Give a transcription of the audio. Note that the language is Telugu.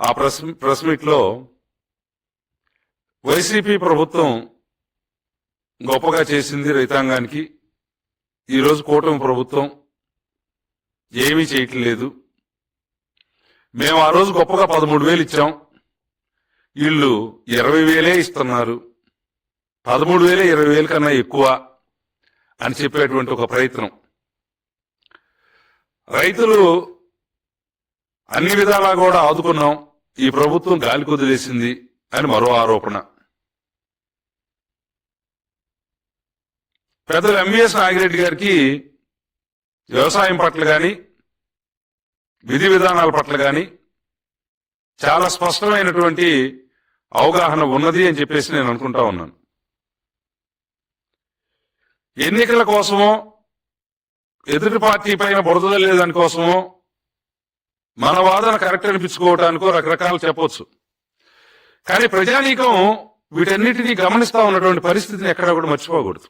ఆ ప్రెస్ మీట్ లో వైసీపీ ప్రభుత్వం గొప్పగా చేసింది రైతాంగానికి, ఈరోజు కూటమి ప్రభుత్వం ఏమీ చేయట్లేదు, మేము ఆ రోజు గొప్పగా 13,000 ఇచ్చాం, వీళ్ళు 20,000 ఇస్తున్నారు, 13,000 20,000 కన్నా ఎక్కువ అని చెప్పేటువంటి ఒక ప్రయత్నం. రైతులు అన్ని విధాలా కూడా ఆదుకున్నాం, ఈ ప్రభుత్వం గాలి కుదిలేసింది అని మరో ఆరోపణ. పెద్దలు ఎంవీఎస్ నాగిరెడ్డి గారికి వ్యవసాయం పట్ల గాని విధి విధానాల పట్ల గాని చాలా స్పష్టమైనటువంటి అవగాహన ఉన్నది అని చెప్పేసి నేను అనుకుంటా ఉన్నాను. ఎన్నికల కోసమో ఎదుటి పార్టీ పైన బురద లేదని కోసమో మన వాదన కరెక్ట్ అనిపించుకోవటానికో రకరకాలు చెప్పొచ్చు, కానీ ప్రజానీకం వీటన్నిటినీ గమనిస్తా ఉన్నటువంటి పరిస్థితిని ఎక్కడా కూడా మర్చిపోకూడదు.